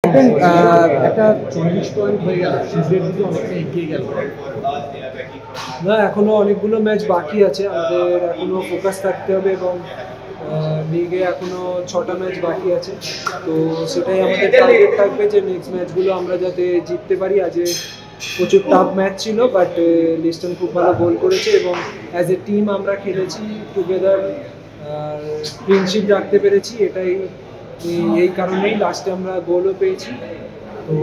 এবং একটা 40 পয়েন্ট হয়ে গেল, সিরিজের দিকে অনেকটা এগিয়ে গেল। না, এখনো অনেকগুলো ম্যাচ বাকি আছে, আমাদের এখনো ফোকাস থাকতে হবে এবং লিগে এখনো 6টা ম্যাচ বাকি আছে। তো সেটাই আমাদের টার্গেট থাকবে যে নেক্সট ম্যাচগুলো আমরা যাতে জিততে পারি। আজকে প্রচুর টাফ ম্যাচ ছিল, বাট লিস্টন খুব ভালো গোল করেছে এবং অ্যাজ এ টিম আমরা খেলেছি টুগেদার, ফ্রেন্ডশিপ রাখতে পেরেছি। এই কারণেই লাস্টে আমরা গোলও পেয়েছি। তো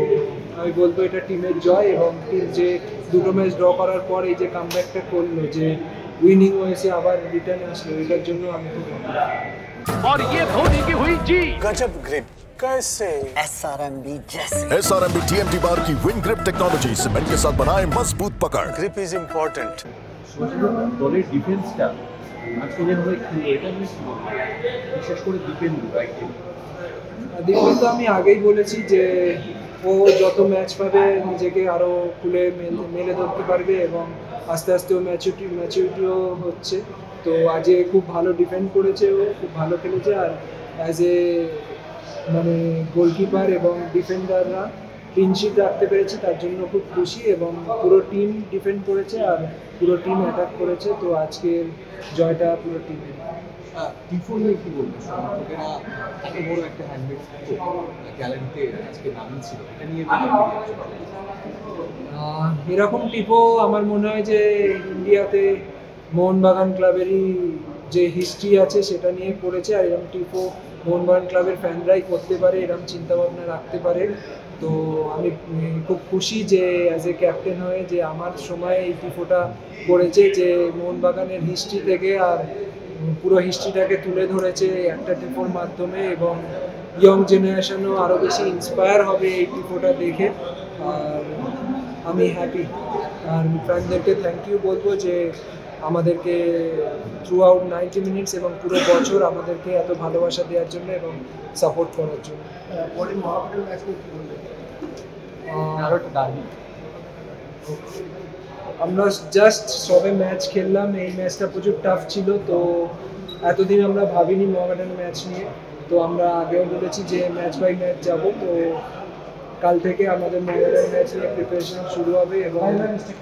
আমি বলবো এটা টিমের জয়, এবং টিম যে দুটো ম্যাচ ড্র করার পর এই যে কামব্যাকটা করলো, যে উইনিং হয়েছে আবার রিটার্নে আসলো, এটার জন্য আমি খুব और ये धोनी की हुई जी गजब ग्रिप कैसे SRMB जैसे SRMB TMT बार की विन ग्रिप टेक्नोलॉजी सीमेंट के साथ बनाए मजबूत पकड़। Grip is important. দলের ডিফেন্সটা আজকে যেভাবে খেলে এটা নিয়ে কি বলবো? বিশেষ করে দীপেন্দু রাইট। দীপেন্দু তো আমি আগেই বলেছি যে ও যত ম্যাচ পাবে নিজেকে আরও খুলে মেলে ধরতে পারবে এবং আস্তে আস্তে ও ম্যাচুরিটিও হচ্ছে। তো আজকে খুব ভালো ডিফেন্ড করেছে, ও খুব ভালো খেলেছে। আর অ্যাজ এ গোলকিপার এবং ডিফেন্ডাররা ক্লিনশিট রাখতে পেরেছে, তার জন্য খুব খুশি। এবং পুরো টিম ডিফেন্ড করেছে আর পুরো টিম অ্যাটাক করেছে। তো আজকের জয়টা পুরো টিমের। টিফো নিয়ে কি বলবো? সমর্থকেরা এত বড় একটা হ্যান্ডমেড গ্যালারিতে আজকে নামিয়েছিল, এটা নিয়ে এরকম টিপো আমার মনে হয় যে ইন্ডিয়াতে মোহনবাগান ক্লাবেরই যে হিস্ট্রি আছে সেটা নিয়ে করেছে। আর এরকম টিপো মোহনবাগান ক্লাবের ফ্যানরাই করতে পারে, এরকম চিন্তাভাবনা রাখতে পারে। তো আমি খুব খুশি যে অ্যাজ এ ক্যাপ্টেন হয়ে যে আমার সময় এই টিপোটা করেছে, যে মোহনবাগানের হিস্ট্রি থেকে আর পুরো হিস্ট্রিটাকে তুলে ধরেছে একটা টিপোর মাধ্যমে। এবং ইয়ং জেনারেশনও আরও বেশি ইন্সপায়ার হবে এই টিপোটা দেখে। আর আমি হ্যাপি। আর ফ্যানদেরকে থ্যাংক ইউ বলবো যে আমাদেরকে থ্রু আউট 90 মিনিটস এবং পুরো বছর আমাদেরকে এত ভালোবাসা দেওয়ার জন্য এবং সাপোর্ট করার জন্য। পরে মহাপটের ম্যাচকে কি বলবেন? আরও একটা দাবি, আমরা জাস্ট সবে ম্যাচ খেললাম, এই ম্যাচটা প্রচুর টাফ ছিল। তো এতদিন আমরা ভাবিনি মোহামেডান ম্যাচ নিয়ে। তো আমরা আগেও বলেছি যে ম্যাচ বাই ম্যাচ যাব। তো কাল থেকে আমাদের মোহামেডান ম্যাচ নিয়ে প্রিপারেশন শুরু হবে এবং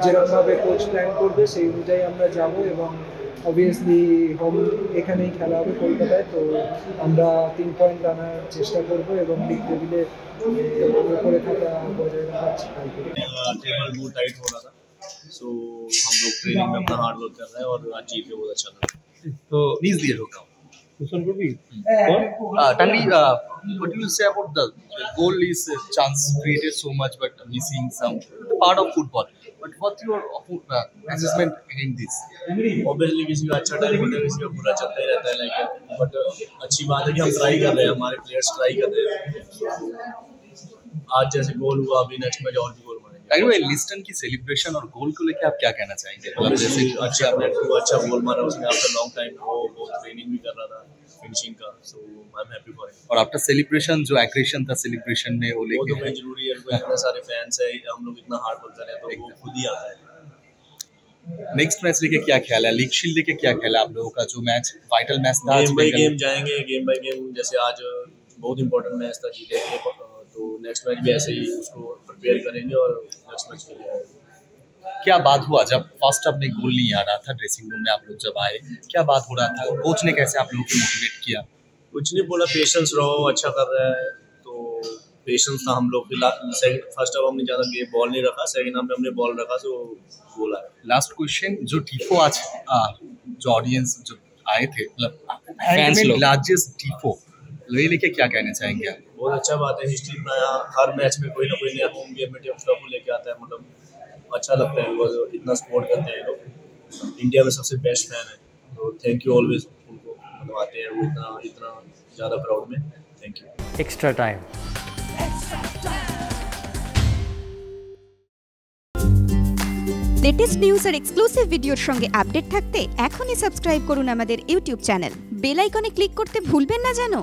যেরকমভাবে কোচ প্ল্যান করবে সেই অনুযায়ী আমরা যাব। এবং অবভিয়াসলি হোম এখানেই খেলা হবে কলকাতায়। তো আমরা 3 পয়েন্ট আনার চেষ্টা করব এবং লিগ টেবিলে উপরে থাকা বজায় রাখার চেষ্টা করব। टेबल बहुत टाइट हो रहा था, सो हम लोग ट्रेनिंग में अपना हार्ड वर्क कर रहे हैं और आज जीत के बहुत अच्छा लगा। तो प्लीज दिए होगा Tanvi, what do you say about the goal is chance created so much but missing some part of football, but what's your assessment against this? Obviously किसी का अच्छा टाइम होता है, किसी का बुरा चलता ही रहता है, लाइक बट अच्छी बात है कि हम ट्राई कर रहे हैं, हमारे प्लेयर्स ट्राई कर रहे हैं। आज जैसे गोल हुआ, अभी नेक्स्ट मैच और भी गोल मारेंगे। Anyway, लिस्टन की सेलिब्रेशन और गोल को लेकर आप क्या कहना चाहेंगे? मतलब जैसे अच्छा अच्छा गोल मारा उसने, आफ्टर लॉन्ग टाइम वो बहुत ट्रेनिंग भी कर रहा था फिनिशिंग का, so I am happy for him. और आफ्टर सेलिब्रेशन जो एग्रेशन था सेलिब्रेशन में वो वो तो लेके भाई जरूरी है, इतने सारे फैंस है, हम लोग इतना हार्ड वर्क कर रहे हैं तो वो खुद ही आता है। नेक्स्ट मैच लेके क्या ख्याल है? लीग शील्ड लेके क्या ख्याल है आप लोगों का? जो मैच वाइटल मैच था, गेम बाय गेम जाएंगे, गेम बाय गेम। जैसे आज बहुत इंपॉर्टेंट मैच था, जीतेंगे तो नेक्स्ट मैच भी ऐसे ही उसको प्रिपेयर करेंगे और नेक्स्ट मैच के लिए आएंगे। क्या बात हुआ जब फर्स्ट अपने गोल नहीं आ रहा था ड्रेसिंग रूम में, आप लोग जब आए क्या बात हो रहा था? कोच ने कैसे आप लोगों को मोटिवेट किया? कुछ नहीं बोला, पेशेंस रहो, अच्छा कर रहा है तो पेशेंस था हम लोग। फर्स्ट हाफ हमने ज़्यादा बॉल नहीं रखा, सेकंड हाफ में हमने बॉल रखा तो गोल आया। लास्ट क्वेश्चन, जो टीफो आज जो ऑडियंस जो आए थे, मतलब फैंस लोग लार्जेस्ट टीफो ये लेके क्या कहना चाहेंगे आप? बहुत अच्छा बात है, हिस्ट्री बनाया, हर मैच में कोई ना कोई नया होम गेम में ट्रॉफी लेके आता है, मतलब अच्छा लगता है। वो इतना सपोर्ट करते हैं लोग, इंडिया में सबसे बेस्ट फैन है, तो थैंक यू ऑलवेज उनको, मतलब आते हैं वो इतना ज़्यादा प्राउड में, thank you. extra time latest news আর এক্সক্লুসিভ ভিডিওর সঙ্গে আপডেট থাকতে এখনই সাবস্ক্রাইব করুন আমাদের ইউটিউব চ্যানেল। বেল আইকনে ক্লিক করতে ভুলবেন না যেন।